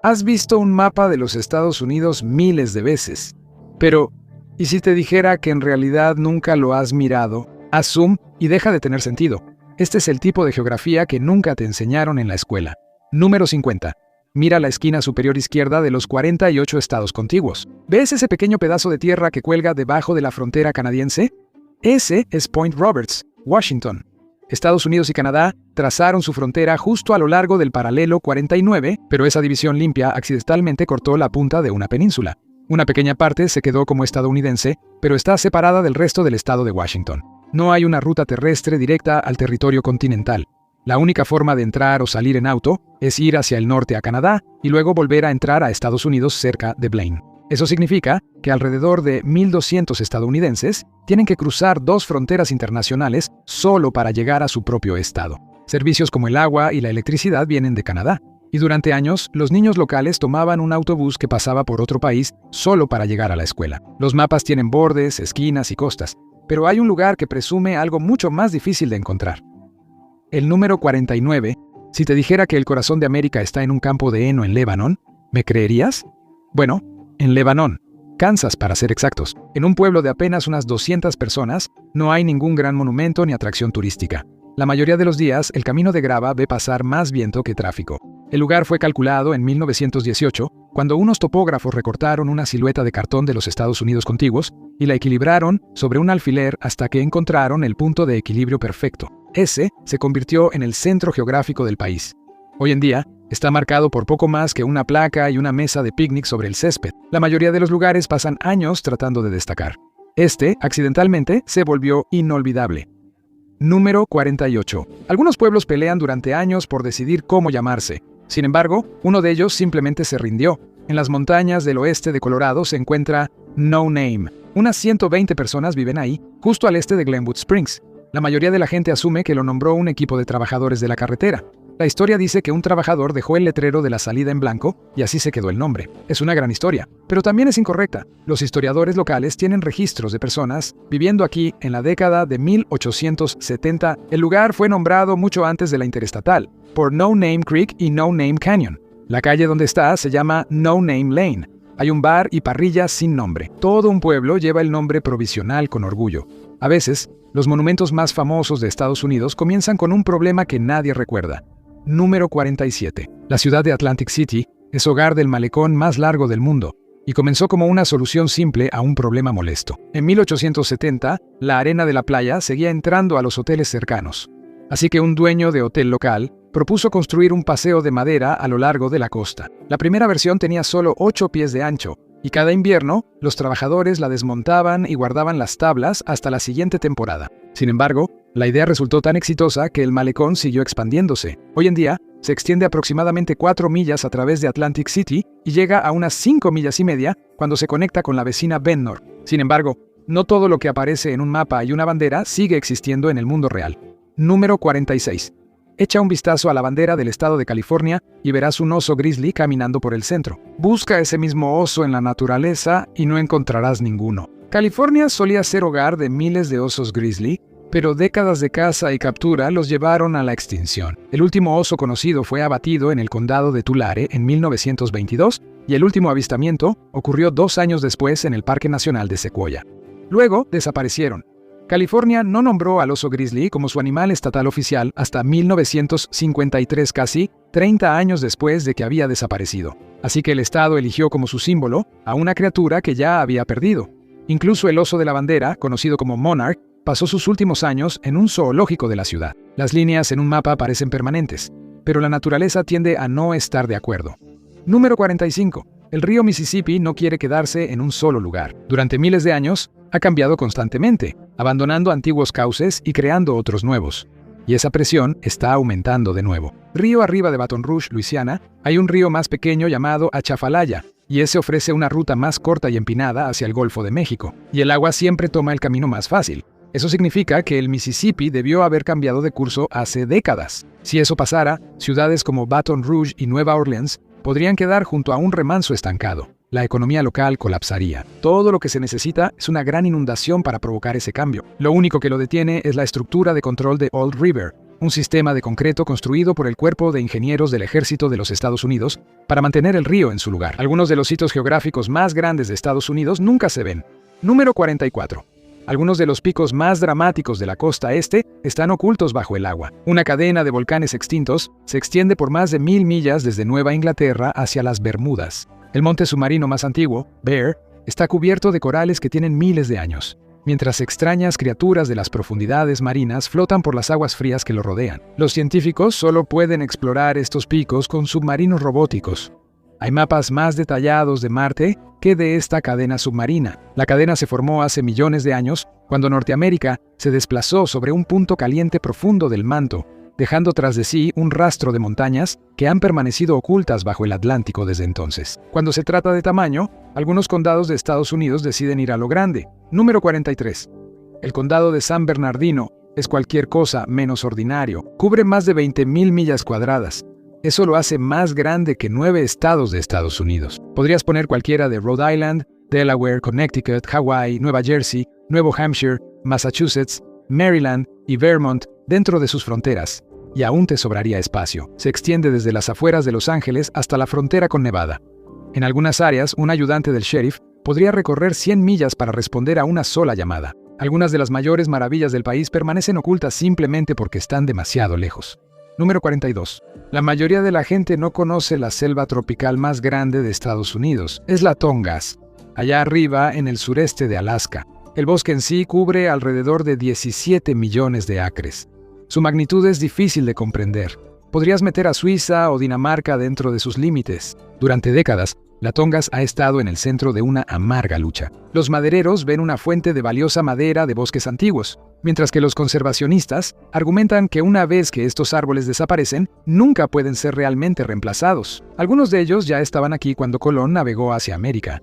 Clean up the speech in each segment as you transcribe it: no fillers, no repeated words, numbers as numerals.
Has visto un mapa de los Estados Unidos miles de veces. Pero, ¿y si te dijera que en realidad nunca lo has mirado? Haz zoom y deja de tener sentido. Este es el tipo de geografía que nunca te enseñaron en la escuela. Número 50. Mira la esquina superior izquierda de los 48 estados contiguos. ¿Ves ese pequeño pedazo de tierra que cuelga debajo de la frontera canadiense? Ese es Point Roberts, Washington. Estados Unidos y Canadá trazaron su frontera justo a lo largo del paralelo 49, pero esa división limpia accidentalmente cortó la punta de una península. Una pequeña parte se quedó como estadounidense, pero está separada del resto del estado de Washington. No hay una ruta terrestre directa al territorio continental. La única forma de entrar o salir en auto es ir hacia el norte a Canadá y luego volver a entrar a Estados Unidos cerca de Blaine. Eso significa que alrededor de 1.200 estadounidenses tienen que cruzar dos fronteras internacionales solo para llegar a su propio estado. Servicios como el agua y la electricidad vienen de Canadá. Y durante años, los niños locales tomaban un autobús que pasaba por otro país solo para llegar a la escuela. Los mapas tienen bordes, esquinas y costas, pero hay un lugar que presume algo mucho más difícil de encontrar. El número 49, si te dijera que el corazón de América está en un campo de heno en Lebanon, ¿me creerías? Bueno, en Lebanon, Kansas para ser exactos, en un pueblo de apenas unas 200 personas, no hay ningún gran monumento ni atracción turística. La mayoría de los días, el camino de grava ve pasar más viento que tráfico. El lugar fue calculado en 1918, cuando unos topógrafos recortaron una silueta de cartón de los Estados Unidos contiguos y la equilibraron sobre un alfiler hasta que encontraron el punto de equilibrio perfecto. Ese se convirtió en el centro geográfico del país. Hoy en día, está marcado por poco más que una placa y una mesa de picnic sobre el césped. La mayoría de los lugares pasan años tratando de destacar. Accidentalmente, se volvió inolvidable. Número 48. Algunos pueblos pelean durante años por decidir cómo llamarse. Sin embargo, uno de ellos simplemente se rindió. En las montañas del oeste de Colorado se encuentra No Name. Unas 120 personas viven ahí, justo al este de Glenwood Springs. La mayoría de la gente asume que lo nombró un equipo de trabajadores de la carretera. La historia dice que un trabajador dejó el letrero de la salida en blanco y así se quedó el nombre. Es una gran historia, pero también es incorrecta. Los historiadores locales tienen registros de personas viviendo aquí en la década de 1870. El lugar fue nombrado mucho antes de la interestatal, por No Name Creek y No Name Canyon. La calle donde está se llama No Name Lane. Hay un bar y parrilla sin nombre. Todo un pueblo lleva el nombre provisional con orgullo. A veces, los monumentos más famosos de Estados Unidos comienzan con un problema que nadie recuerda. Número 47. La ciudad de Atlantic City es hogar del malecón más largo del mundo y comenzó como una solución simple a un problema molesto. En 1870, la arena de la playa seguía entrando a los hoteles cercanos. Así que un dueño de hotel local propuso construir un paseo de madera a lo largo de la costa. La primera versión tenía solo 8 pies de ancho y cada invierno los trabajadores la desmontaban y guardaban las tablas hasta la siguiente temporada. Sin embargo, la idea resultó tan exitosa que el malecón siguió expandiéndose. Hoy en día, se extiende aproximadamente 4 millas a través de Atlantic City y llega a unas 5 millas y media cuando se conecta con la vecina Ventnor. Sin embargo, no todo lo que aparece en un mapa y una bandera sigue existiendo en el mundo real. Número 46. Echa un vistazo a la bandera del estado de California y verás un oso grizzly caminando por el centro. Busca ese mismo oso en la naturaleza y no encontrarás ninguno. California solía ser hogar de miles de osos grizzly, pero décadas de caza y captura los llevaron a la extinción. El último oso conocido fue abatido en el condado de Tulare en 1922 y el último avistamiento ocurrió 2 años después en el Parque Nacional de Sequoia. Luego desaparecieron. California no nombró al oso grizzly como su animal estatal oficial hasta 1953, casi 30 años después de que había desaparecido. Así que el estado eligió como su símbolo a una criatura que ya había perdido. Incluso el oso de la bandera, conocido como Monarch, pasó sus últimos años en un zoológico de la ciudad. Las líneas en un mapa parecen permanentes, pero la naturaleza tiende a no estar de acuerdo. Número 45. El río Mississippi no quiere quedarse en un solo lugar. Durante miles de años, ha cambiado constantemente, abandonando antiguos cauces y creando otros nuevos. Y esa presión está aumentando de nuevo. Río arriba de Baton Rouge, Luisiana, hay un río más pequeño llamado Achafalaya, y ese ofrece una ruta más corta y empinada hacia el Golfo de México. Y el agua siempre toma el camino más fácil. Eso significa que el Mississippi debió haber cambiado de curso hace décadas. Si eso pasara, ciudades como Baton Rouge y Nueva Orleans podrían quedar junto a un remanso estancado. La economía local colapsaría. Todo lo que se necesita es una gran inundación para provocar ese cambio. Lo único que lo detiene es la estructura de control de Old River, un sistema de concreto construido por el Cuerpo de Ingenieros del Ejército de los Estados Unidos para mantener el río en su lugar. Algunos de los sitios geográficos más grandes de Estados Unidos nunca se ven. Número 44. Algunos de los picos más dramáticos de la costa este están ocultos bajo el agua. Una cadena de volcanes extintos se extiende por más de 1000 millas desde Nueva Inglaterra hacia las Bermudas. El monte submarino más antiguo, Bear, está cubierto de corales que tienen miles de años, mientras extrañas criaturas de las profundidades marinas flotan por las aguas frías que lo rodean. Los científicos solo pueden explorar estos picos con submarinos robóticos. Hay mapas más detallados de Marte que de esta cadena submarina. La cadena se formó hace millones de años, cuando Norteamérica se desplazó sobre un punto caliente profundo del manto, dejando tras de sí un rastro de montañas que han permanecido ocultas bajo el Atlántico desde entonces. Cuando se trata de tamaño, algunos condados de Estados Unidos deciden ir a lo grande. Número 43. El condado de San Bernardino es cualquier cosa menos ordinario. Cubre más de 20,000 millas cuadradas. Eso lo hace más grande que 9 estados de Estados Unidos. Podrías poner cualquiera de Rhode Island, Delaware, Connecticut, Hawái, Nueva Jersey, Nuevo Hampshire, Massachusetts, Maryland y Vermont dentro de sus fronteras, y aún te sobraría espacio. Se extiende desde las afueras de Los Ángeles hasta la frontera con Nevada. En algunas áreas, un ayudante del sheriff podría recorrer 100 millas para responder a una sola llamada. Algunas de las mayores maravillas del país permanecen ocultas simplemente porque están demasiado lejos. Número 42. La mayoría de la gente no conoce la selva tropical más grande de Estados Unidos. Es la Tongass, allá arriba en el sureste de Alaska. El bosque en sí cubre alrededor de 17 millones de acres. Su magnitud es difícil de comprender. Podrías meter a Suiza o Dinamarca dentro de sus límites. Durante décadas, la Tongass ha estado en el centro de una amarga lucha. Los madereros ven una fuente de valiosa madera de bosques antiguos, mientras que los conservacionistas argumentan que una vez que estos árboles desaparecen, nunca pueden ser realmente reemplazados. Algunos de ellos ya estaban aquí cuando Colón navegó hacia América.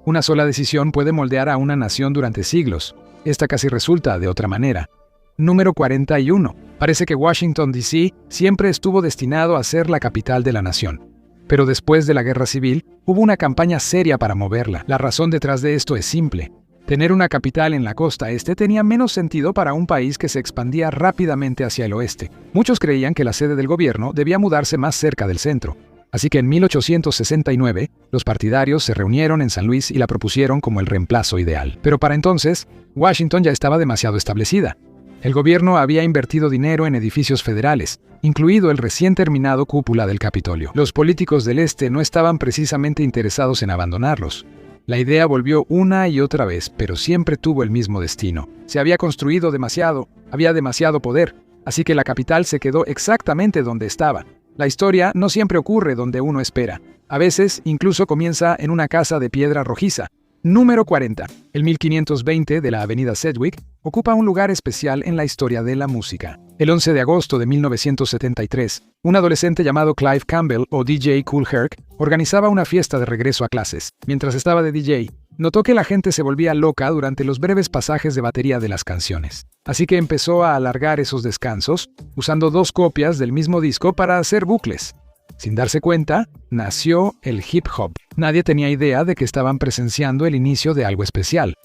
Una sola decisión puede moldear a una nación durante siglos. Esta casi resulta de otra manera. Número 41. Parece que Washington, D.C. siempre estuvo destinado a ser la capital de la nación. Pero después de la Guerra Civil, hubo una campaña seria para moverla. La razón detrás de esto es simple. Tener una capital en la costa este tenía menos sentido para un país que se expandía rápidamente hacia el oeste. Muchos creían que la sede del gobierno debía mudarse más cerca del centro. Así que en 1869, los partidarios se reunieron en San Luis y la propusieron como el reemplazo ideal. Pero para entonces, Washington ya estaba demasiado establecida. El gobierno había invertido dinero en edificios federales, incluido el recién terminado cúpula del Capitolio. Los políticos del este no estaban precisamente interesados en abandonarlos. La idea volvió una y otra vez, pero siempre tuvo el mismo destino. Se había construido demasiado, había demasiado poder, así que la capital se quedó exactamente donde estaba. La historia no siempre ocurre donde uno espera. A veces incluso comienza en una casa de piedra rojiza. Número 40. El 1520 de la avenida Sedgwick ocupa un lugar especial en la historia de la música. El 11 de agosto de 1973, un adolescente llamado Clive Campbell o DJ Kool Herc organizaba una fiesta de regreso a clases. Mientras estaba de DJ, notó que la gente se volvía loca durante los breves pasajes de batería de las canciones. Así que empezó a alargar esos descansos, usando 2 copias del mismo disco para hacer bucles. Sin darse cuenta, nació el hip hop. Nadie tenía idea de que estaban presenciando el inicio de algo especial.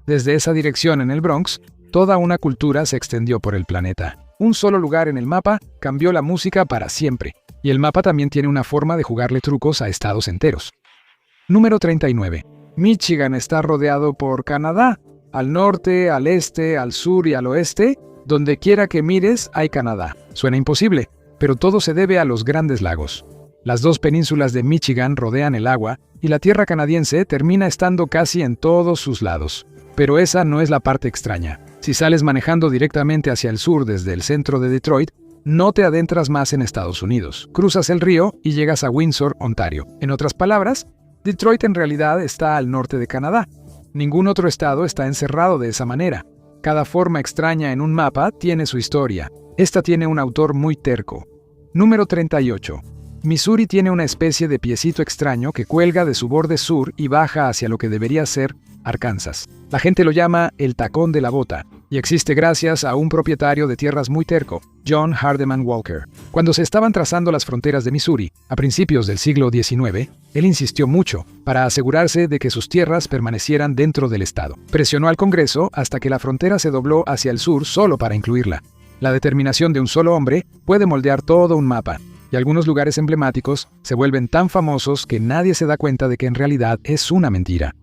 Desde esa dirección en el Bronx, toda una cultura se extendió por el planeta. Un solo lugar en el mapa cambió la música para siempre. Y el mapa también tiene una forma de jugarle trucos a estados enteros. Número 39. Michigan está rodeado por Canadá. Al norte, al este, al sur y al oeste, donde quiera que mires hay Canadá. Suena imposible, pero todo se debe a los Grandes Lagos. Las 2 penínsulas de Michigan rodean el agua y la tierra canadiense termina estando casi en todos sus lados. Pero esa no es la parte extraña. Si sales manejando directamente hacia el sur desde el centro de Detroit, no te adentras más en Estados Unidos. Cruzas el río y llegas a Windsor, Ontario. En otras palabras, Detroit en realidad está al norte de Canadá. Ningún otro estado está encerrado de esa manera. Cada forma extraña en un mapa tiene su historia. Esta tiene un autor muy terco. Número 38. Missouri tiene una especie de piecito extraño que cuelga de su borde sur y baja hacia lo que debería ser Arkansas. La gente lo llama el tacón de la bota, y existe gracias a un propietario de tierras muy terco, John Hardeman Walker. Cuando se estaban trazando las fronteras de Missouri, a principios del siglo XIX, él insistió mucho para asegurarse de que sus tierras permanecieran dentro del estado. Presionó al Congreso hasta que la frontera se dobló hacia el sur solo para incluirla. La determinación de un solo hombre puede moldear todo un mapa, y algunos lugares emblemáticos se vuelven tan famosos que nadie se da cuenta de que en realidad es una mentira.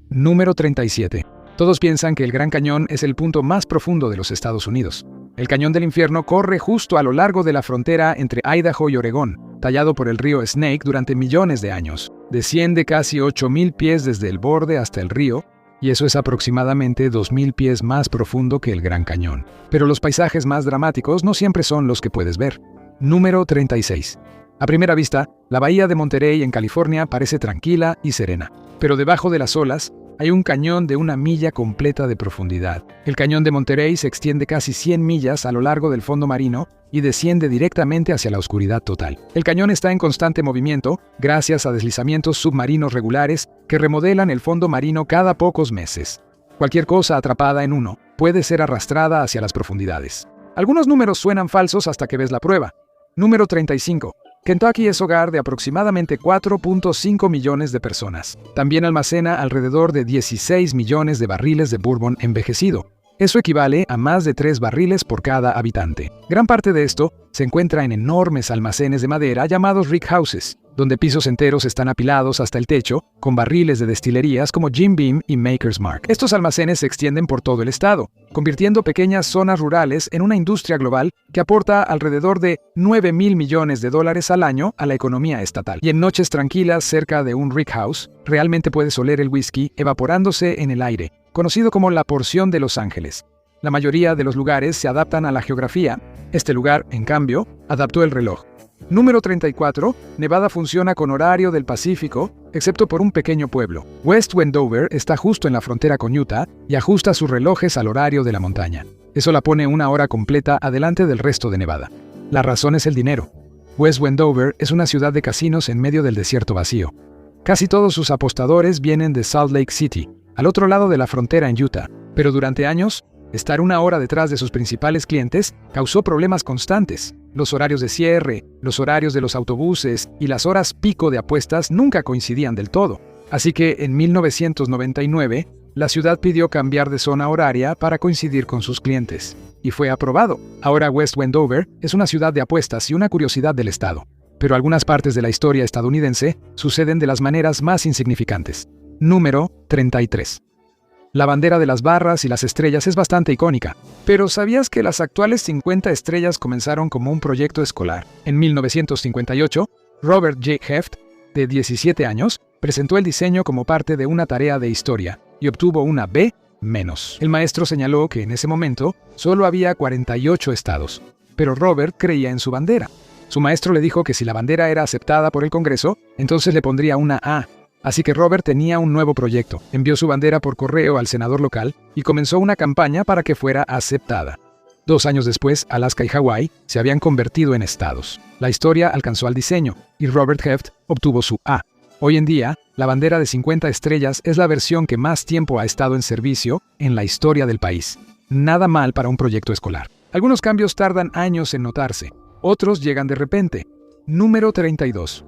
Número 37. Todos piensan que el Gran Cañón es el punto más profundo de los Estados Unidos. El Cañón del Infierno corre justo a lo largo de la frontera entre Idaho y Oregón, tallado por el río Snake durante millones de años. Desciende casi 8,000 pies desde el borde hasta el río, y eso es aproximadamente 2,000 pies más profundo que el Gran Cañón. Pero los paisajes más dramáticos no siempre son los que puedes ver. Número 36. A primera vista, la bahía de Monterey en California parece tranquila y serena, pero debajo de las olas hay un cañón de 1 milla completa de profundidad. El cañón de Monterey se extiende casi 100 millas a lo largo del fondo marino y desciende directamente hacia la oscuridad total. El cañón está en constante movimiento gracias a deslizamientos submarinos regulares que remodelan el fondo marino cada pocos meses. Cualquier cosa atrapada en uno puede ser arrastrada hacia las profundidades. Algunos números suenan falsos hasta que ves la prueba. Número 35. Kentucky es hogar de aproximadamente 4.5 millones de personas. También almacena alrededor de 16 millones de barriles de bourbon envejecido. Eso equivale a más de 3 barriles por cada habitante. Gran parte de esto se encuentra en enormes almacenes de madera llamados rickhouses, donde pisos enteros están apilados hasta el techo, con barriles de destilerías como Jim Beam y Maker's Mark. Estos almacenes se extienden por todo el estado, convirtiendo pequeñas zonas rurales en una industria global que aporta alrededor de $9,000 millones al año a la economía estatal. Y en noches tranquilas cerca de un rickhouse, realmente puedes oler el whisky evaporándose en el aire, conocido como la porción de Los Ángeles. La mayoría de los lugares se adaptan a la geografía. Este lugar, en cambio, adaptó el reloj. Número 34. Nevada funciona con horario del Pacífico, excepto por un pequeño pueblo. West Wendover está justo en la frontera con Utah y ajusta sus relojes al horario de la montaña. Eso la pone 1 hora completa adelante del resto de Nevada. La razón es el dinero. West Wendover es una ciudad de casinos en medio del desierto vacío. Casi todos sus apostadores vienen de Salt Lake City, al otro lado de la frontera en Utah. Pero durante años, estar 1 hora detrás de sus principales clientes causó problemas constantes. Los horarios de cierre, los horarios de los autobuses y las horas pico de apuestas nunca coincidían del todo. Así que en 1999, la ciudad pidió cambiar de zona horaria para coincidir con sus clientes. Y fue aprobado. Ahora West Wendover es una ciudad de apuestas y una curiosidad del estado. Pero algunas partes de la historia estadounidense suceden de las maneras más insignificantes. Número 33. La bandera de las barras y las estrellas es bastante icónica, pero ¿sabías que las actuales 50 estrellas comenzaron como un proyecto escolar? En 1958, Robert J. Heft, de 17 años, presentó el diseño como parte de una tarea de historia y obtuvo una B-. El maestro señaló que en ese momento solo había 48 estados, pero Robert creía en su bandera. Su maestro le dijo que si la bandera era aceptada por el Congreso, entonces le pondría una A. Así que Robert tenía un nuevo proyecto. Envió su bandera por correo al senador local y comenzó una campaña para que fuera aceptada. 2 años después, Alaska y Hawái se habían convertido en estados. La historia alcanzó al diseño y Robert Heft obtuvo su A. Hoy en día, la bandera de 50 estrellas es la versión que más tiempo ha estado en servicio en la historia del país. Nada mal para un proyecto escolar. Algunos cambios tardan años en notarse, otros llegan de repente. Número 32.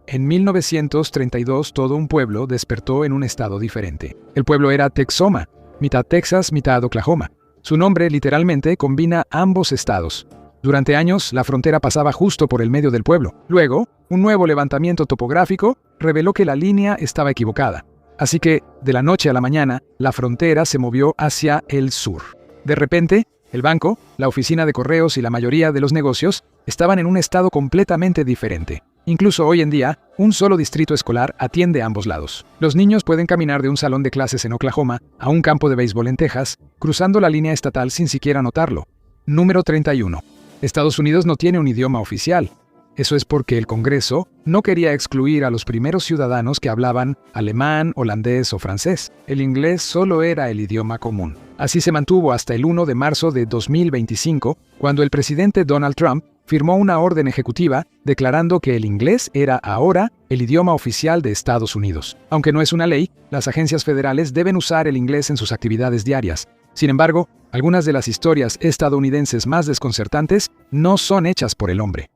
En 1932 todo un pueblo despertó en un estado diferente. El pueblo era Texoma, mitad Texas, mitad Oklahoma. Su nombre literalmente combina ambos estados. Durante años, la frontera pasaba justo por el medio del pueblo. Luego, un nuevo levantamiento topográfico reveló que la línea estaba equivocada. Así que, de la noche a la mañana, la frontera se movió hacia el sur. De repente, el banco, la oficina de correos y la mayoría de los negocios estaban en un estado completamente diferente. Incluso hoy en día, un solo distrito escolar atiende a ambos lados. Los niños pueden caminar de un salón de clases en Oklahoma a un campo de béisbol en Texas, cruzando la línea estatal sin siquiera notarlo. Número 31. Estados Unidos no tiene un idioma oficial. Eso es porque el Congreso no quería excluir a los primeros ciudadanos que hablaban alemán, holandés o francés. El inglés solo era el idioma común. Así se mantuvo hasta el 1 de marzo de 2025, cuando el presidente Donald Trump firmó una orden ejecutiva declarando que el inglés era ahora el idioma oficial de Estados Unidos. Aunque no es una ley, las agencias federales deben usar el inglés en sus actividades diarias. Sin embargo, algunas de las historias estadounidenses más desconcertantes no son hechas por el hombre.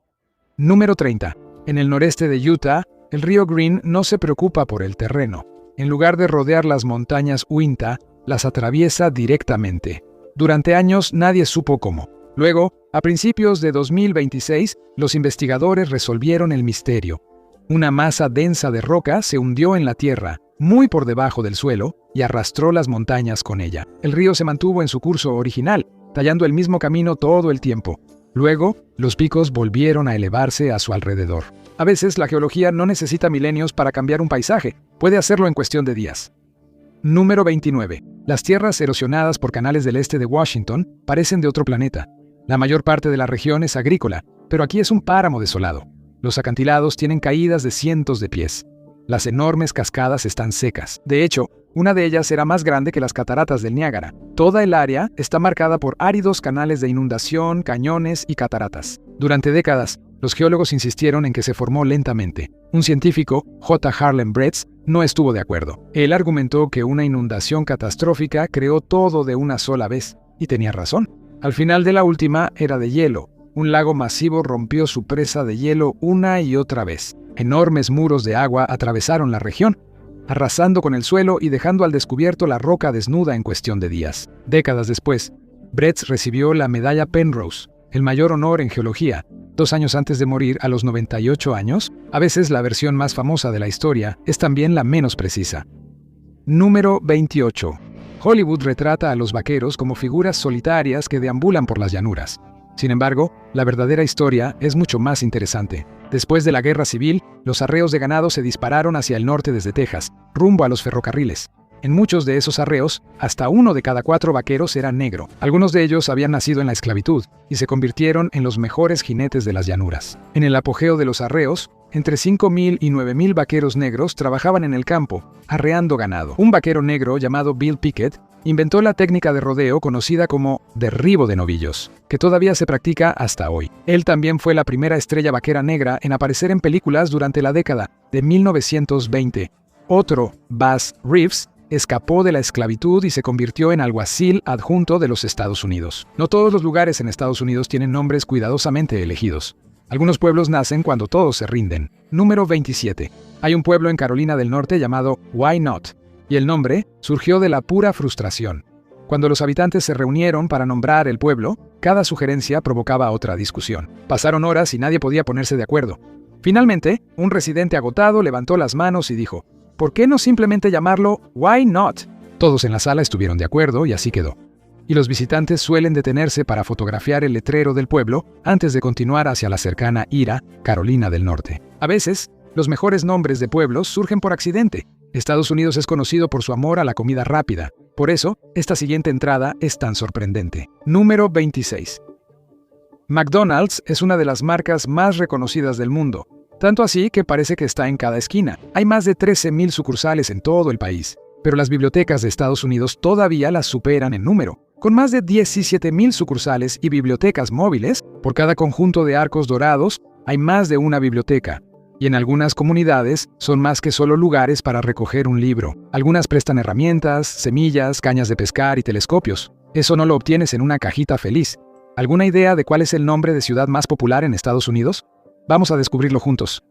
Número 30. En el noreste de Utah, el río Green no se preocupa por el terreno. En lugar de rodear las montañas Uinta, las atraviesa directamente. Durante años nadie supo cómo. Luego, a principios de 2026, los investigadores resolvieron el misterio. Una masa densa de roca se hundió en la tierra, muy por debajo del suelo, y arrastró las montañas con ella. El río se mantuvo en su curso original, tallando el mismo camino todo el tiempo. Luego, los picos volvieron a elevarse a su alrededor. A veces, la geología no necesita milenios para cambiar un paisaje, puede hacerlo en cuestión de días. Número 29. Las tierras erosionadas por canales del este de Washington parecen de otro planeta. La mayor parte de la región es agrícola, pero aquí es un páramo desolado. Los acantilados tienen caídas de cientos de pies. Las enormes cascadas están secas. De hecho, una de ellas era más grande que las cataratas del Niágara. Toda el área está marcada por áridos canales de inundación, cañones y cataratas. Durante décadas, los geólogos insistieron en que se formó lentamente. Un científico, J. Harlan Bretz, no estuvo de acuerdo. Él argumentó que una inundación catastrófica creó todo de una sola vez, y tenía razón. Al final de la última era de hielo. Un lago masivo rompió su presa de hielo una y otra vez. Enormes muros de agua atravesaron la región, arrasando con el suelo y dejando al descubierto la roca desnuda en cuestión de días. Décadas después, Bretz recibió la medalla Penrose, el mayor honor en geología, 2 años antes de morir a los 98 años. A veces la versión más famosa de la historia es también la menos precisa. Número 28. Hollywood retrata a los vaqueros como figuras solitarias que deambulan por las llanuras. Sin embargo, la verdadera historia es mucho más interesante. Después de la Guerra Civil, los arreos de ganado se dispararon hacia el norte desde Texas, rumbo a los ferrocarriles. En muchos de esos arreos, hasta 1 de cada 4 vaqueros era negro. Algunos de ellos habían nacido en la esclavitud y se convirtieron en los mejores jinetes de las llanuras. En el apogeo de los arreos, entre 5,000 y 9,000 vaqueros negros trabajaban en el campo, arreando ganado. Un vaquero negro llamado Bill Pickett inventó la técnica de rodeo conocida como derribo de novillos, que todavía se practica hasta hoy. Él también fue la primera estrella vaquera negra en aparecer en películas durante la década de 1920. Otro, Bass Reeves, escapó de la esclavitud y se convirtió en alguacil adjunto de los Estados Unidos. No todos los lugares en Estados Unidos tienen nombres cuidadosamente elegidos. Algunos pueblos nacen cuando todos se rinden. Número 27. Hay un pueblo en Carolina del Norte llamado Why Not, y el nombre surgió de la pura frustración. Cuando los habitantes se reunieron para nombrar el pueblo, cada sugerencia provocaba otra discusión. Pasaron horas y nadie podía ponerse de acuerdo. Finalmente, un residente agotado levantó las manos y dijo: ¿por qué no simplemente llamarlo Why Not? Todos en la sala estuvieron de acuerdo y así quedó. Y los visitantes suelen detenerse para fotografiar el letrero del pueblo antes de continuar hacia la cercana Ira, Carolina del Norte. A veces, los mejores nombres de pueblos surgen por accidente. Estados Unidos es conocido por su amor a la comida rápida. Por eso, esta siguiente entrada es tan sorprendente. Número 26. McDonald's es una de las marcas más reconocidas del mundo. Tanto así que parece que está en cada esquina. Hay más de 13,000 sucursales en todo el país. Pero las bibliotecas de Estados Unidos todavía las superan en número. Con más de 17,000 sucursales y bibliotecas móviles, por cada conjunto de arcos dorados hay más de una biblioteca. Y en algunas comunidades son más que solo lugares para recoger un libro. Algunas prestan herramientas, semillas, cañas de pescar y telescopios. Eso no lo obtienes en una cajita feliz. ¿Alguna idea de cuál es el nombre de ciudad más popular en Estados Unidos? Vamos a descubrirlo juntos.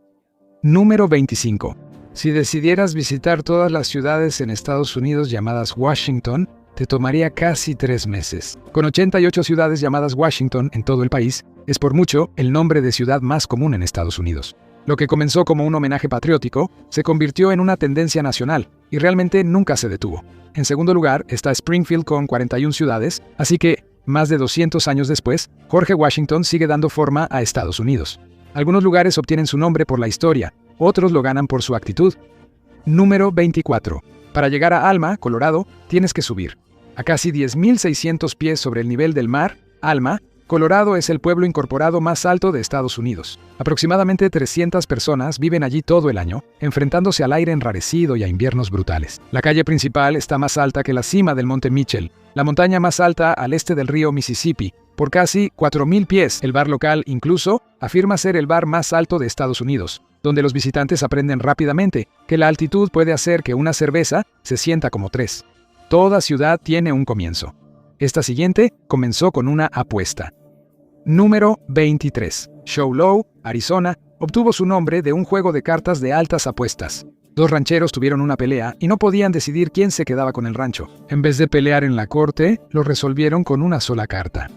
Número 25. Si decidieras visitar todas las ciudades en Estados Unidos llamadas Washington, te tomaría casi 3 meses. Con 88 ciudades llamadas Washington en todo el país, es por mucho el nombre de ciudad más común en Estados Unidos. Lo que comenzó como un homenaje patriótico se convirtió en una tendencia nacional y realmente nunca se detuvo. En segundo lugar está Springfield con 41 ciudades, así que, más de 200 años después, George Washington sigue dando forma a Estados Unidos. Algunos lugares obtienen su nombre por la historia, otros lo ganan por su actitud. Número 24. Para llegar a Alma, Colorado, tienes que subir. A casi 10,600 pies sobre el nivel del mar, Alma, Colorado es el pueblo incorporado más alto de Estados Unidos. Aproximadamente 300 personas viven allí todo el año, enfrentándose al aire enrarecido y a inviernos brutales. La calle principal está más alta que la cima del Monte Mitchell, la montaña más alta al este del río Mississippi, por casi 4,000 pies. El bar local, incluso, afirma ser el bar más alto de Estados Unidos, donde los visitantes aprenden rápidamente que la altitud puede hacer que una cerveza se sienta como 3. Toda ciudad tiene un comienzo. Esta siguiente comenzó con una apuesta. Número 23. Show Low, Arizona, obtuvo su nombre de un juego de cartas de altas apuestas. 2 rancheros tuvieron una pelea y no podían decidir quién se quedaba con el rancho. En vez de pelear en la corte, lo resolvieron con una sola carta.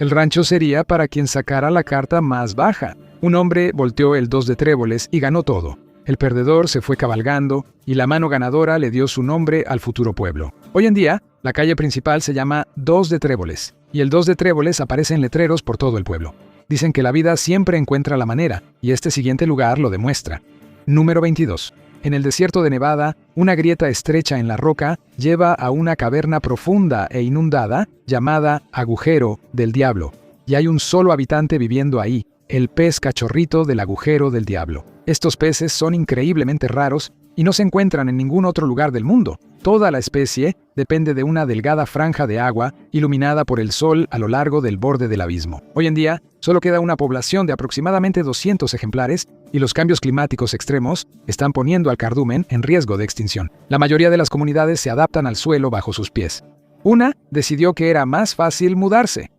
El rancho sería para quien sacara la carta más baja. Un hombre volteó el 2 de tréboles y ganó todo. El perdedor se fue cabalgando y la mano ganadora le dio su nombre al futuro pueblo. Hoy en día, la calle principal se llama 2 de tréboles y el 2 de tréboles aparece en letreros por todo el pueblo. Dicen que la vida siempre encuentra la manera y este siguiente lugar lo demuestra. Número 22. En el desierto de Nevada, una grieta estrecha en la roca lleva a una caverna profunda e inundada llamada Agujero del Diablo, y hay un solo habitante viviendo ahí, el pez cachorrito del Agujero del Diablo. Estos peces son increíblemente raros y no se encuentran en ningún otro lugar del mundo. Toda la especie depende de una delgada franja de agua iluminada por el sol a lo largo del borde del abismo. Hoy en día, solo queda una población de aproximadamente 200 ejemplares y los cambios climáticos extremos están poniendo al cardumen en riesgo de extinción. La mayoría de las comunidades se adaptan al suelo bajo sus pies. Una decidió que era más fácil mudarse.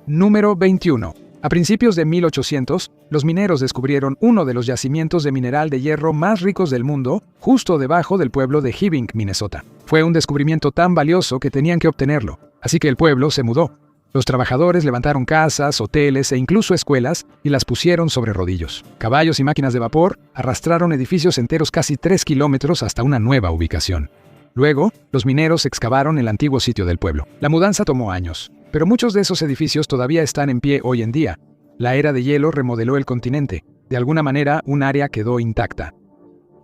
Número 21. A principios de 1800, los mineros descubrieron uno de los yacimientos de mineral de hierro más ricos del mundo, justo debajo del pueblo de Hibbing, Minnesota. Fue un descubrimiento tan valioso que tenían que obtenerlo, así que el pueblo se mudó. Los trabajadores levantaron casas, hoteles e incluso escuelas y las pusieron sobre rodillos. Caballos y máquinas de vapor arrastraron edificios enteros casi 3 kilómetros hasta una nueva ubicación. Luego, los mineros excavaron el antiguo sitio del pueblo. La mudanza tomó años, pero muchos de esos edificios todavía están en pie hoy en día. La era de hielo remodeló el continente. De alguna manera, un área quedó intacta.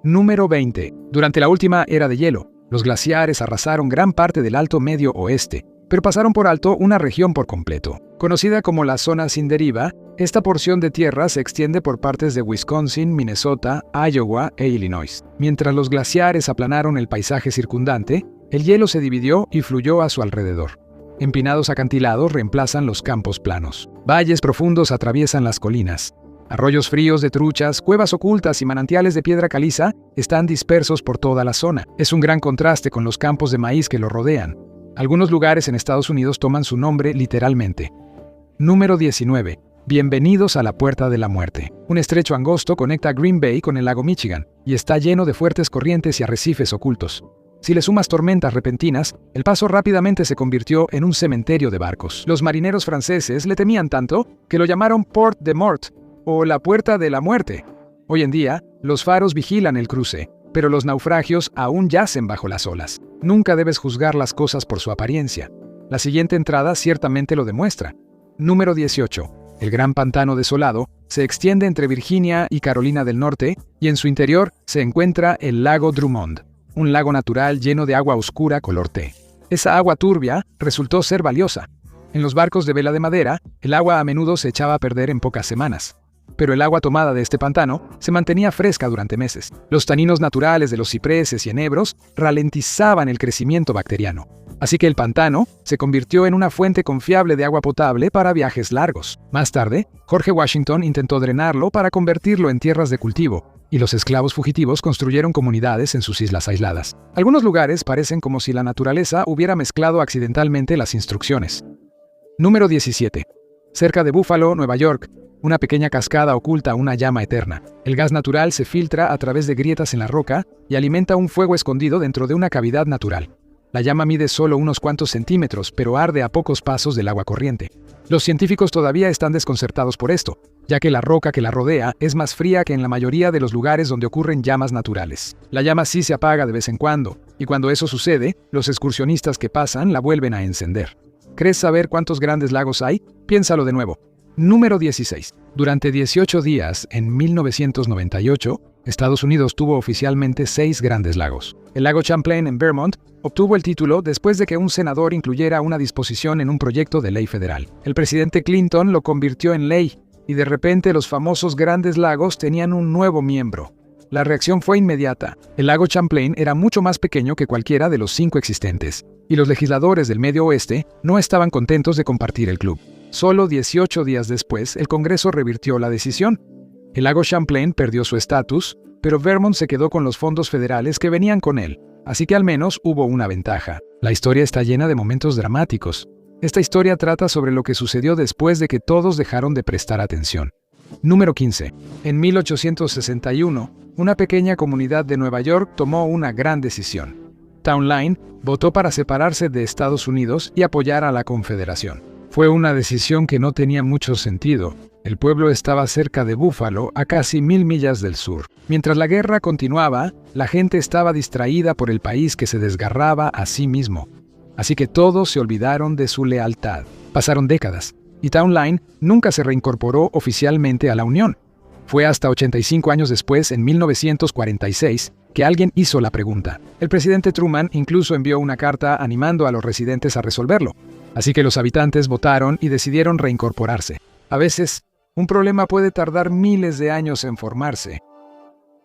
Número 20. Durante la última era de hielo, los glaciares arrasaron gran parte del Alto Medio Oeste, pero pasaron por alto una región por completo. Conocida como la zona sin deriva, esta porción de tierra se extiende por partes de Wisconsin, Minnesota, Iowa e Illinois. Mientras los glaciares aplanaron el paisaje circundante, el hielo se dividió y fluyó a su alrededor. Empinados acantilados reemplazan los campos planos. Valles profundos atraviesan las colinas. Arroyos fríos de truchas, cuevas ocultas y manantiales de piedra caliza están dispersos por toda la zona. Es un gran contraste con los campos de maíz que lo rodean. Algunos lugares en Estados Unidos toman su nombre literalmente. Número 19. Bienvenidos a la Puerta de la Muerte. Un estrecho angosto conecta Green Bay con el lago Michigan y está lleno de fuertes corrientes y arrecifes ocultos. Si le sumas tormentas repentinas, el paso rápidamente se convirtió en un cementerio de barcos. Los marineros franceses le temían tanto que lo llamaron Port de Mort, o la Puerta de la Muerte. Hoy en día, los faros vigilan el cruce, pero los naufragios aún yacen bajo las olas. Nunca debes juzgar las cosas por su apariencia. La siguiente entrada ciertamente lo demuestra. Número 18. El Gran Pantano Desolado se extiende entre Virginia y Carolina del Norte, y en su interior se encuentra el lago Drummond, un lago natural lleno de agua oscura color té. Esa agua turbia resultó ser valiosa. En los barcos de vela de madera, el agua a menudo se echaba a perder en pocas semanas. Pero el agua tomada de este pantano se mantenía fresca durante meses. Los taninos naturales de los cipreses y enebros ralentizaban el crecimiento bacteriano. Así que el pantano se convirtió en una fuente confiable de agua potable para viajes largos. Más tarde, George Washington intentó drenarlo para convertirlo en tierras de cultivo, y los esclavos fugitivos construyeron comunidades en sus islas aisladas. Algunos lugares parecen como si la naturaleza hubiera mezclado accidentalmente las instrucciones. Número 17. Cerca de Buffalo, Nueva York, una pequeña cascada oculta una llama eterna. El gas natural se filtra a través de grietas en la roca y alimenta un fuego escondido dentro de una cavidad natural. La llama mide solo unos cuantos centímetros, pero arde a pocos pasos del agua corriente. Los científicos todavía están desconcertados por esto, ya que la roca que la rodea es más fría que en la mayoría de los lugares donde ocurren llamas naturales. La llama sí se apaga de vez en cuando, y cuando eso sucede, los excursionistas que pasan la vuelven a encender. ¿Crees saber cuántos grandes lagos hay? Piénsalo de nuevo. Número 16. Durante 18 días, en 1998, Estados Unidos tuvo oficialmente 6 grandes lagos. El lago Champlain en Vermont obtuvo el título después de que un senador incluyera una disposición en un proyecto de ley federal. El presidente Clinton lo convirtió en ley, y de repente los famosos grandes lagos tenían un nuevo miembro. La reacción fue inmediata. El lago Champlain era mucho más pequeño que cualquiera de los 5 existentes, y los legisladores del Medio Oeste no estaban contentos de compartir el club. Solo 18 días después, el Congreso revirtió la decisión. El lago Champlain perdió su estatus, pero Vermont se quedó con los fondos federales que venían con él, así que al menos hubo una ventaja. La historia está llena de momentos dramáticos. Esta historia trata sobre lo que sucedió después de que todos dejaron de prestar atención. Número 15. En 1861, una pequeña comunidad de Nueva York tomó una gran decisión. Town Line votó para separarse de Estados Unidos y apoyar a la Confederación. Fue una decisión que no tenía mucho sentido. El pueblo estaba cerca de Buffalo, a casi 1000 millas del sur. Mientras la guerra continuaba, la gente estaba distraída por el país que se desgarraba a sí mismo. Así que todos se olvidaron de su lealtad. Pasaron décadas, y Town Line nunca se reincorporó oficialmente a la Unión. Fue hasta 85 años después, en 1946, que alguien hizo la pregunta. El presidente Truman incluso envió una carta animando a los residentes a resolverlo. Así que los habitantes votaron y decidieron reincorporarse. A veces, un problema puede tardar miles de años en formarse.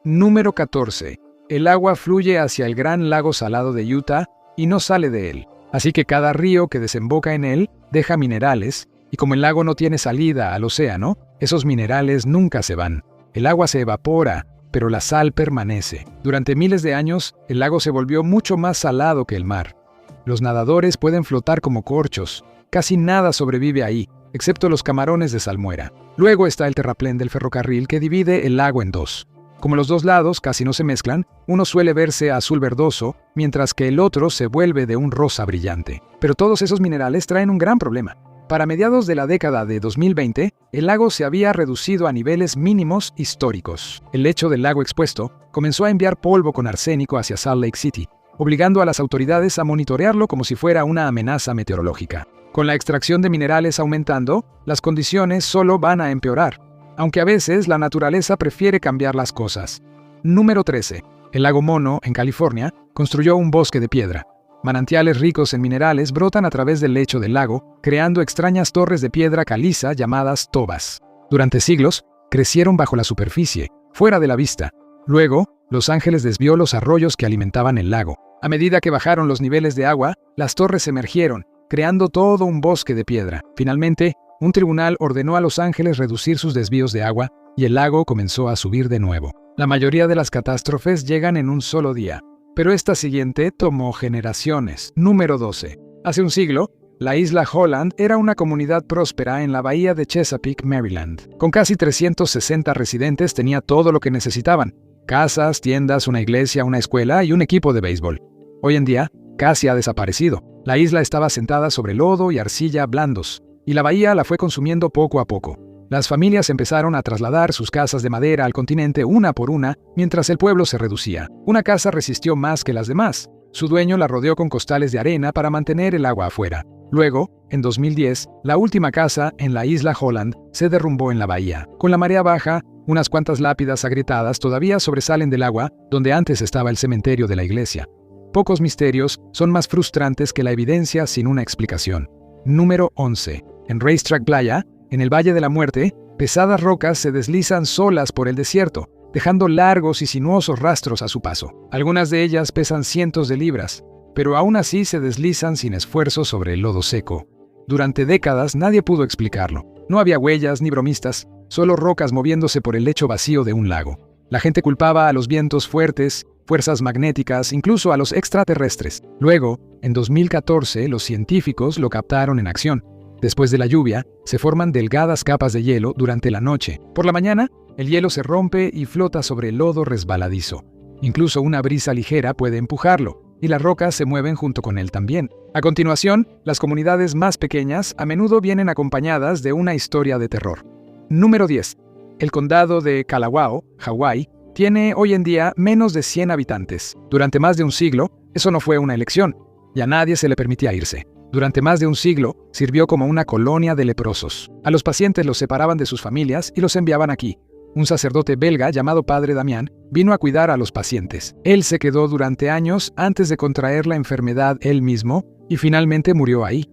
Número 14. El agua fluye hacia el Gran Lago Salado de Utah y no sale de él. Así que cada río que desemboca en él deja minerales, y como el lago no tiene salida al océano, esos minerales nunca se van. El agua se evapora, pero la sal permanece. Durante miles de años, el lago se volvió mucho más salado que el mar. Los nadadores pueden flotar como corchos. Casi nada sobrevive ahí, excepto los camarones de salmuera. Luego está el terraplén del ferrocarril que divide el lago en dos. Como los dos lados casi no se mezclan, uno suele verse azul verdoso, mientras que el otro se vuelve de un rosa brillante. Pero todos esos minerales traen un gran problema. Para mediados de la década de 2020, el lago se había reducido a niveles mínimos históricos. El lecho del lago expuesto comenzó a enviar polvo con arsénico hacia Salt Lake City, obligando a las autoridades a monitorearlo como si fuera una amenaza meteorológica. Con la extracción de minerales aumentando, las condiciones solo van a empeorar, aunque a veces la naturaleza prefiere cambiar las cosas. Número 13. El lago Mono, en California, construyó un bosque de piedra. Manantiales ricos en minerales brotan a través del lecho del lago, creando extrañas torres de piedra caliza llamadas tobas. Durante siglos, crecieron bajo la superficie, fuera de la vista. Luego, Los Ángeles desvió los arroyos que alimentaban el lago. A medida que bajaron los niveles de agua, las torres emergieron, creando todo un bosque de piedra. Finalmente, un tribunal ordenó a Los Ángeles reducir sus desvíos de agua y el lago comenzó a subir de nuevo. La mayoría de las catástrofes llegan en un solo día, pero esta siguiente tomó generaciones. Número 12. Hace un siglo, la isla Holland era una comunidad próspera en la bahía de Chesapeake, Maryland. Con casi 360 residentes tenía todo lo que necesitaban: casas, tiendas, una iglesia, una escuela y un equipo de béisbol. Hoy en día, casi ha desaparecido. La isla estaba sentada sobre lodo y arcilla blandos, y la bahía la fue consumiendo poco a poco. Las familias empezaron a trasladar sus casas de madera al continente una por una, mientras el pueblo se reducía. Una casa resistió más que las demás. Su dueño la rodeó con costales de arena para mantener el agua afuera. Luego, en 2010, la última casa en la isla Holland se derrumbó en la bahía. Con la marea baja, unas cuantas lápidas agrietadas todavía sobresalen del agua donde antes estaba el cementerio de la iglesia. Pocos misterios son más frustrantes que la evidencia sin una explicación. Número 11. En Racetrack Playa, en el Valle de la Muerte, pesadas rocas se deslizan solas por el desierto, dejando largos y sinuosos rastros a su paso. Algunas de ellas pesan cientos de libras, pero aún así se deslizan sin esfuerzo sobre el lodo seco. Durante décadas nadie pudo explicarlo. No había huellas ni bromistas, solo rocas moviéndose por el lecho vacío de un lago. La gente culpaba a los vientos fuertes, fuerzas magnéticas, incluso a los extraterrestres. Luego, en 2014, los científicos lo captaron en acción. Después de la lluvia, se forman delgadas capas de hielo durante la noche. Por la mañana, el hielo se rompe y flota sobre el lodo resbaladizo. Incluso una brisa ligera puede empujarlo, y las rocas se mueven junto con él también. A continuación, las comunidades más pequeñas a menudo vienen acompañadas de una historia de terror. Número 10. El condado de Kalawao, Hawái, tiene hoy en día menos de 100 habitantes. Durante más de un siglo, eso no fue una elección, y a nadie se le permitía irse. Durante más de un siglo, sirvió como una colonia de leprosos. A los pacientes los separaban de sus familias y los enviaban aquí. Un sacerdote belga llamado Padre Damián vino a cuidar a los pacientes. Él se quedó durante años antes de contraer la enfermedad él mismo y finalmente murió ahí.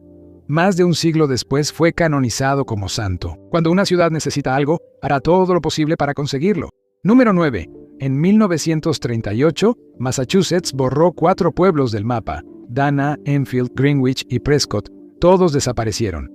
Más de un siglo después fue canonizado como santo. Cuando una ciudad necesita algo, hará todo lo posible para conseguirlo. Número 9. En 1938, Massachusetts borró 4 pueblos del mapa. Dana, Enfield, Greenwich y Prescott, todos desaparecieron.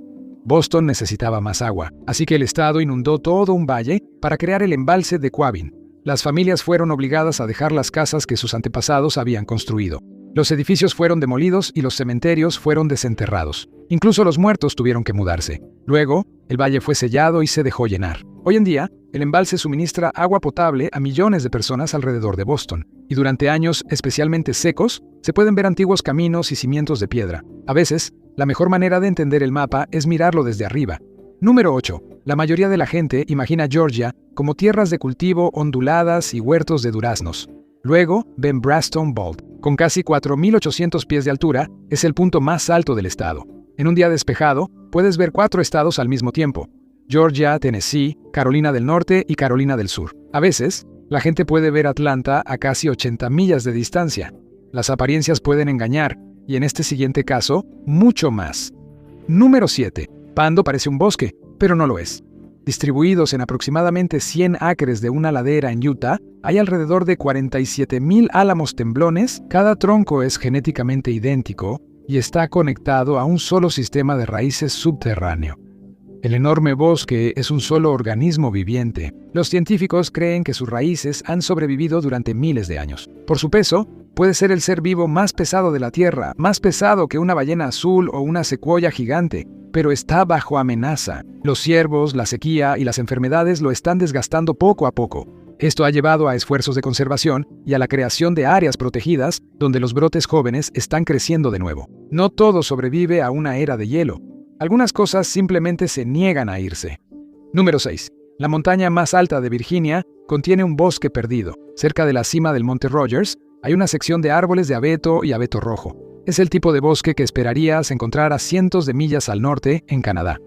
Boston necesitaba más agua, así que el estado inundó todo un valle para crear el embalse de Quabbin. Las familias fueron obligadas a dejar las casas que sus antepasados habían construido. Los edificios fueron demolidos y los cementerios fueron desenterrados. Incluso los muertos tuvieron que mudarse. Luego, el valle fue sellado y se dejó llenar. Hoy en día, el embalse suministra agua potable a millones de personas alrededor de Boston, y durante años especialmente secos, se pueden ver antiguos caminos y cimientos de piedra. A veces, la mejor manera de entender el mapa es mirarlo desde arriba. Número 8. La mayoría de la gente imagina Georgia como tierras de cultivo onduladas y huertos de duraznos. Luego ven Braston Bald. Con casi 4.800 pies de altura, es el punto más alto del estado. En un día despejado, puedes ver 4 estados al mismo tiempo: Georgia, Tennessee, Carolina del Norte y Carolina del Sur. A veces, la gente puede ver Atlanta a casi 80 millas de distancia. Las apariencias pueden engañar, y en este siguiente caso, mucho más. Número 7. Pando parece un bosque, pero no lo es. Distribuidos en aproximadamente 100 acres de una ladera en Utah, hay alrededor de 47,000 álamos temblones. Cada tronco es genéticamente idéntico y está conectado a un solo sistema de raíces subterráneo. El enorme bosque es un solo organismo viviente. Los científicos creen que sus raíces han sobrevivido durante miles de años. Por su peso, puede ser el ser vivo más pesado de la Tierra, más pesado que una ballena azul o una secuoya gigante, pero está bajo amenaza. Los ciervos, la sequía y las enfermedades lo están desgastando poco a poco. Esto ha llevado a esfuerzos de conservación y a la creación de áreas protegidas donde los brotes jóvenes están creciendo de nuevo. No todo sobrevive a una era de hielo. Algunas cosas simplemente se niegan a irse. Número 6. La montaña más alta de Virginia contiene un bosque perdido. Cerca de la cima del Monte Rogers hay una sección de árboles de abeto y abeto rojo. Es el tipo de bosque que esperarías encontrar a cientos de millas al norte, en Canadá.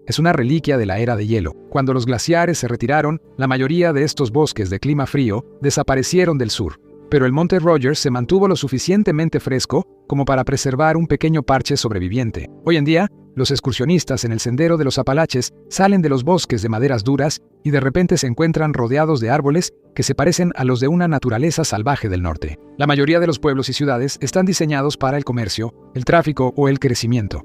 Es una reliquia de la era de hielo. Cuando los glaciares se retiraron, la mayoría de estos bosques de clima frío desaparecieron del sur. Pero el Monte Rogers se mantuvo lo suficientemente fresco como para preservar un pequeño parche sobreviviente. Hoy en día, los excursionistas en el Sendero de los Apalaches salen de los bosques de maderas duras y de repente se encuentran rodeados de árboles que se parecen a los de una naturaleza salvaje del norte. La mayoría de los pueblos y ciudades están diseñados para el comercio, el tráfico o el crecimiento.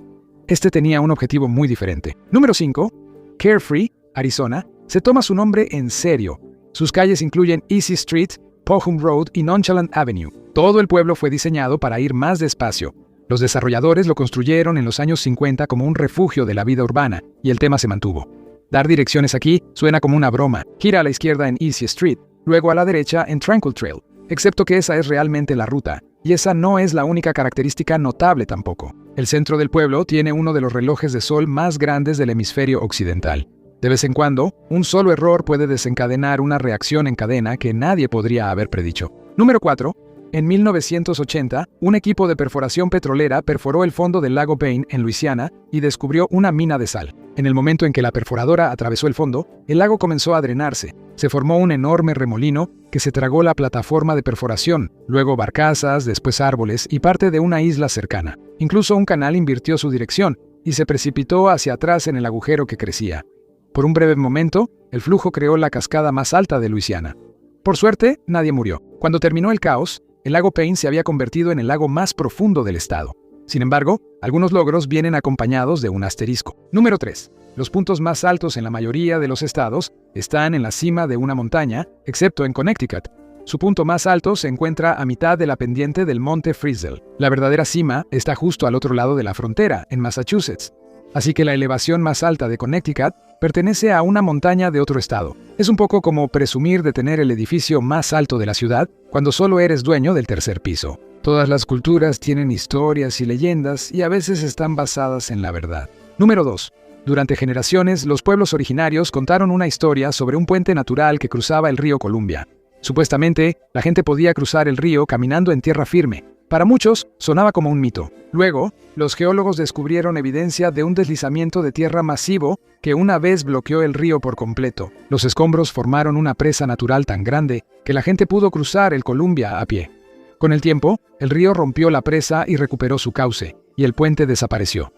Este tenía un objetivo muy diferente. Número 5. Carefree, Arizona, se toma su nombre en serio. Sus calles incluyen Easy Street, Pohum Road y Nonchalant Avenue. Todo el pueblo fue diseñado para ir más despacio. Los desarrolladores lo construyeron en los años 50 como un refugio de la vida urbana, y el tema se mantuvo. Dar direcciones aquí suena como una broma. Gira a la izquierda en Easy Street, luego a la derecha en Tranquil Trail, excepto que esa es realmente la ruta, y esa no es la única característica notable tampoco. El centro del pueblo tiene uno de los relojes de sol más grandes del hemisferio occidental. De vez en cuando, un solo error puede desencadenar una reacción en cadena que nadie podría haber predicho. Número 4. En 1980, un equipo de perforación petrolera perforó el fondo del lago Payne en Luisiana y descubrió una mina de sal. En el momento en que la perforadora atravesó el fondo, el lago comenzó a drenarse. Se formó un enorme remolino que se tragó la plataforma de perforación, luego barcazas, después árboles y parte de una isla cercana. Incluso un canal invirtió su dirección y se precipitó hacia atrás en el agujero que crecía. Por un breve momento, el flujo creó la cascada más alta de Luisiana. Por suerte, nadie murió. Cuando terminó el caos, el lago Payne se había convertido en el lago más profundo del estado. Sin embargo, algunos logros vienen acompañados de un asterisco. Número 3. Los puntos más altos en la mayoría de los estados están en la cima de una montaña, excepto en Connecticut. Su punto más alto se encuentra a mitad de la pendiente del Monte Frizzle. La verdadera cima está justo al otro lado de la frontera, en Massachusetts. Así que la elevación más alta de Connecticut pertenece a una montaña de otro estado. Es un poco como presumir de tener el edificio más alto de la ciudad cuando solo eres dueño del tercer piso. Todas las culturas tienen historias y leyendas y a veces están basadas en la verdad. Número 2. Durante generaciones, los pueblos originarios contaron una historia sobre un puente natural que cruzaba el río Columbia. Supuestamente, la gente podía cruzar el río caminando en tierra firme. Para muchos, sonaba como un mito. Luego, los geólogos descubrieron evidencia de un deslizamiento de tierra masivo que una vez bloqueó el río por completo. Los escombros formaron una presa natural tan grande que la gente pudo cruzar el Columbia a pie. Con el tiempo, el río rompió la presa y recuperó su cauce, y el puente desapareció.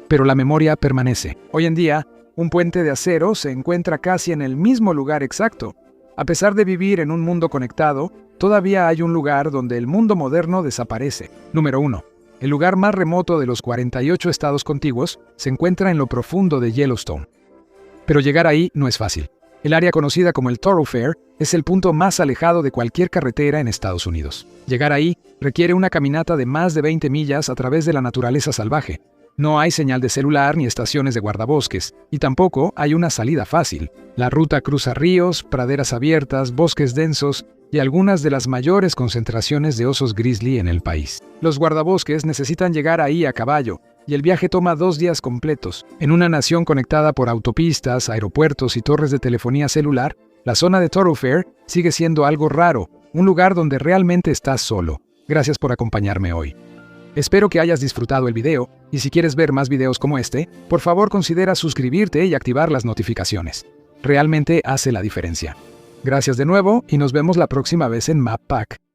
Pero la memoria permanece. Hoy en día, un puente de acero se encuentra casi en el mismo lugar exacto. A pesar de vivir en un mundo conectado, todavía hay un lugar donde el mundo moderno desaparece. Número 1. El lugar más remoto de los 48 estados contiguos se encuentra en lo profundo de Yellowstone. Pero llegar ahí no es fácil. El área conocida como el Thoroughfare es el punto más alejado de cualquier carretera en Estados Unidos. Llegar ahí requiere una caminata de más de 20 millas a través de la naturaleza salvaje. No hay señal de celular ni estaciones de guardabosques, y tampoco hay una salida fácil. La ruta cruza ríos, praderas abiertas, bosques densos y algunas de las mayores concentraciones de osos grizzly en el país. Los guardabosques necesitan llegar ahí a caballo, y el viaje toma 2 días completos. En una nación conectada por autopistas, aeropuertos y torres de telefonía celular, la zona de Thoroughfare sigue siendo algo raro, un lugar donde realmente estás solo. Gracias por acompañarme hoy. Espero que hayas disfrutado el video, y si quieres ver más videos como este, por favor considera suscribirte y activar las notificaciones. Realmente hace la diferencia. Gracias de nuevo y nos vemos la próxima vez en Map Pack.